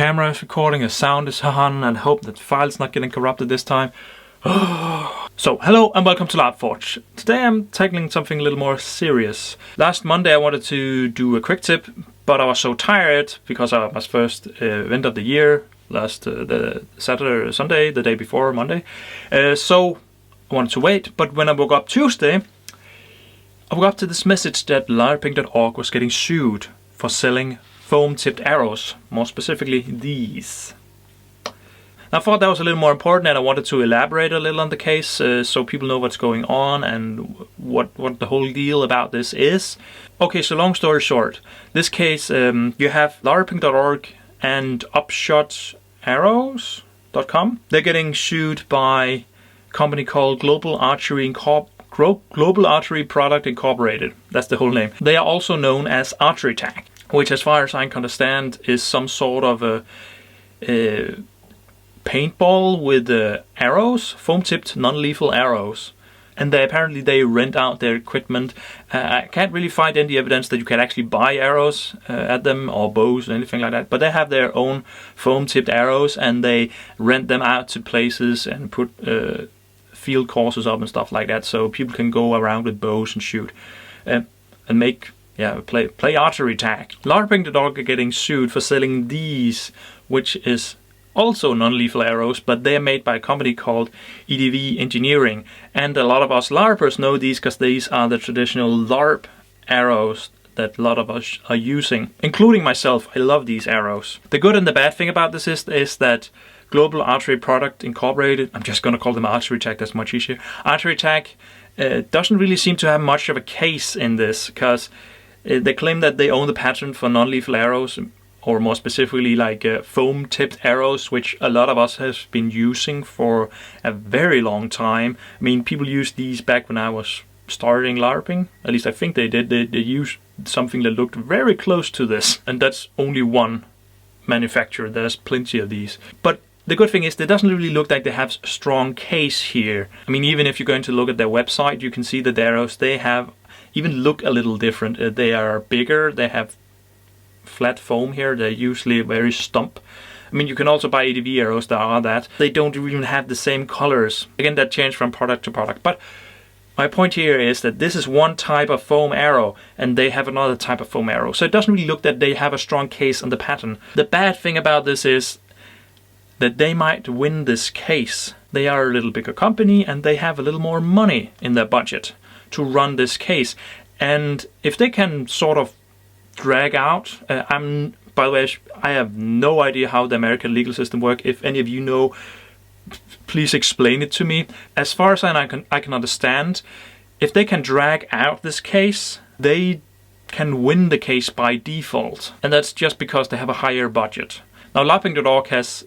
camera is recording, the sound is on, and hope that the file's not getting corrupted this time. So, hello and welcome to LarpForge. Today I'm tackling something a little more serious. Last Monday I wanted to do a quick tip, but I was so tired because I was my first event of the year, last the Saturday or Sunday, the day before Monday. So I wanted to wait, but when I woke up Tuesday, I woke up to this message that Larping.org was getting sued for selling foam-tipped arrows, more specifically these. I thought that was a little more important, and I wanted to elaborate a little on the case so people know what's going on and what the whole deal about this is. Okay, so long story short, this case, you have larping.org and upshotarrows.com. They're getting sued by a company called Global Archery Product Incorporated. That's the whole name. They are also known as Archery Tag, which, as far as I can understand, is some sort of a paintball with arrows, foam-tipped, non-lethal arrows. And they rent out their equipment. I can't really find any evidence that you can actually buy arrows at them, or bows or anything like that. But they have their own foam-tipped arrows, and they rent them out to places and put field courses up and stuff like that, so people can go around with bows and shoot and play archery tag. Larping.org are getting sued for selling these, which is also non-lethal arrows, but they're made by a company called EDV Engineering. And a lot of us LARPers know these because these are the traditional LARP arrows that a lot of us are using, including myself. I love these arrows. The good and the bad thing about this is that Global Archery Product Incorporated, I'm just going to call them Archery Tag, that's much easier. Archery Tag doesn't really seem to have much of a case in this, because they claim that they own the patent for non-lethal arrows, or more specifically like foam-tipped arrows, which a lot of us have been using for a very long time. I mean, people used these back when I was starting LARPing. At least I think they did. They used something that looked very close to this, and that's only one manufacturer. There's plenty of these. But the good thing is, it doesn't really look like they have a strong case here. I mean, even if you're going to look at their website, you can see that the arrows they have even look a little different. They are bigger, they have flat foam here, they're usually very stump. I mean, you can also buy EDV arrows that are that. They don't even have the same colors. Again, that changed from product to product. But my point here is that this is one type of foam arrow, and they have another type of foam arrow. So it doesn't really look that they have a strong case on the pattern. The bad thing about this is that they might win this case. They are a little bigger company, and they have a little more money in their budget to run this case. And if they can sort of drag out, by the way, I have no idea how the American legal system works. If any of you know, please explain it to me. As far as I can understand, if they can drag out this case, they can win the case by default. And that's just because they have a higher budget. Now, Larping.org has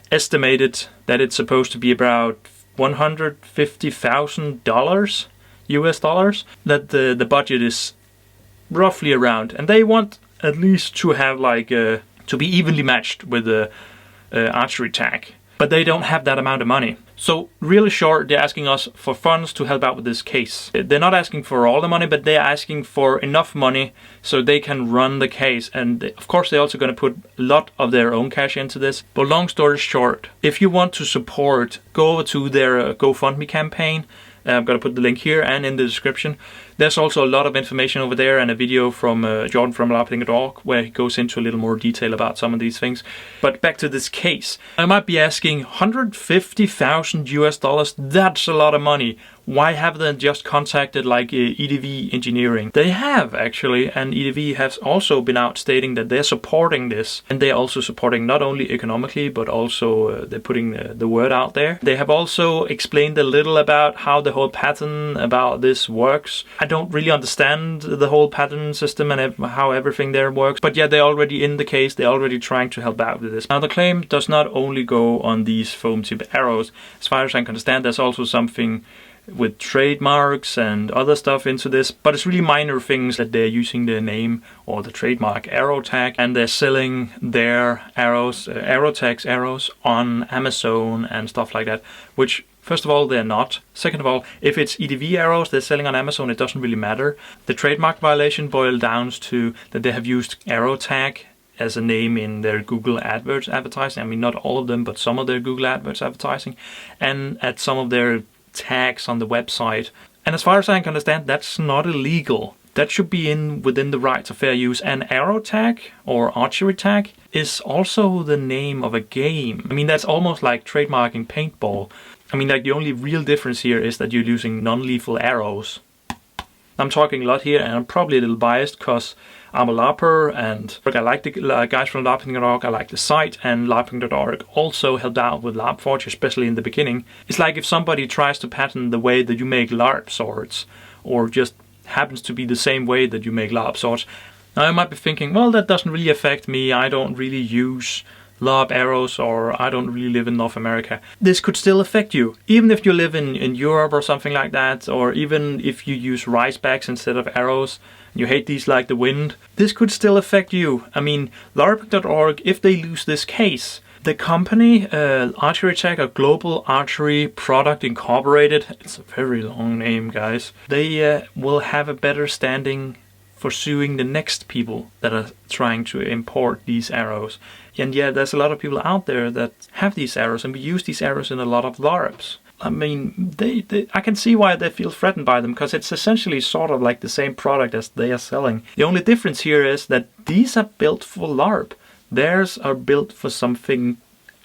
estimated that it's supposed to be about $150,000 US dollars, that the budget is roughly around, and they want at least to have to be evenly matched with the Archery Tag, but they don't have that amount of money. So really short, they're asking us for funds to help out with this case. They're not asking for all the money, but they're asking for enough money so they can run the case. And of course, they're also going to put a lot of their own cash into this. But long story short, if you want to support, go over to their GoFundMe campaign. I'm going to put the link here and in the description. There's also a lot of information over there, and a video from Jordan from Larping.org where he goes into a little more detail about some of these things. But back to this case. I might be asking, 150,000 US dollars, that's a lot of money. Why haven't they just contacted EDV Engineering? They have, actually, and EDV has also been out stating that they're supporting this. And they're also supporting not only economically, but also they're putting the word out there. They have also explained a little about how the whole pattern about this works. I don't really understand the whole pattern system and how everything there works. But yeah, they're already in the case. They're already trying to help out with this. Now, the claim does not only go on these foam-tipped arrows. As far as I can understand, there's also something with trademarks and other stuff into this, but it's really minor things that they're using the name or the trademark Arrow Tag, and they're selling their arrows, Arrow Tag's arrows on Amazon and stuff like that, which first of all, they're not. Second of all, if it's EDV arrows they're selling on Amazon, it doesn't really matter. The trademark violation boils down to that they have used Arrow Tag as a name in their Google AdWords advertising. I mean, not all of them, but some of their Google AdWords advertising, and at some of their tags on the website. And as far as I can understand, that's not illegal. That should be within the rights of fair use. And arrow tag or archery tag is also the name of a game. I mean, that's almost like trademarking paintball. I mean, like, the only real difference here is that you're using non-lethal arrows. I'm talking a lot here, and I'm probably a little biased because I'm a LARPer, and I like the guys from LarpForge, I like the site, and LarpForge also helped out with LarpForge, especially in the beginning. It's like if somebody tries to patent the way that you make LARP swords, or just happens to be the same way that you make LARP swords. Now you might be thinking, well, that doesn't really affect me, I don't really use LARP arrows, or I don't really live in North America. This could still affect you, even if you live in Europe or something like that, or even if you use rice bags instead of arrows, you hate these like the wind. This could still affect you. I mean, LarpForge, if they lose this case, the company, Archery Tag, or Global Archery Product Incorporated, it's a very long name, guys, they will have a better standing for suing the next people that are trying to import these arrows. And yeah, there's a lot of people out there that have these arrows, and we use these arrows in a lot of LARPs. I mean, I can see why they feel threatened by them, because it's essentially sort of like the same product as they are selling. The only difference here is that these are built for LARP. Theirs are built for something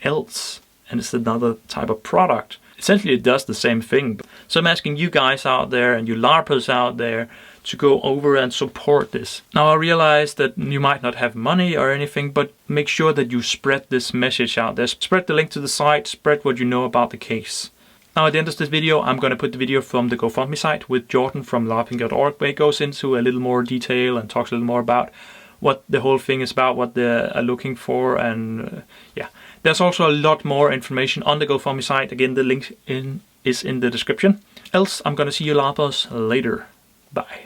else, and it's another type of product. Essentially, it does the same thing. So I'm asking you guys out there and you LARPers out there to go over and support this. Now, I realize that you might not have money or anything, but make sure that you spread this message out there. Spread the link to the site, spread what you know about the case. Now, at the end of this video, I'm going to put the video from the GoFundMe site with Jordan from LarpForge, where he goes into a little more detail and talks a little more about what the whole thing is about, what they are looking for, and yeah. There's also a lot more information on the GoFundMe site. Again, the link is in the description. Else, I'm going to see you LARPers later. Bye.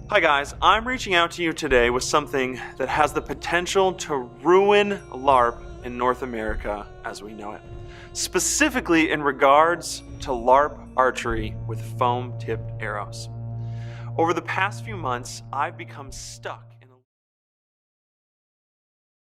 Hi guys, I'm reaching out to you today with something that has the potential to ruin LARP in North America as we know it. Specifically in regards to LARP archery with foam-tipped arrows. Over the past few months, I've become stuck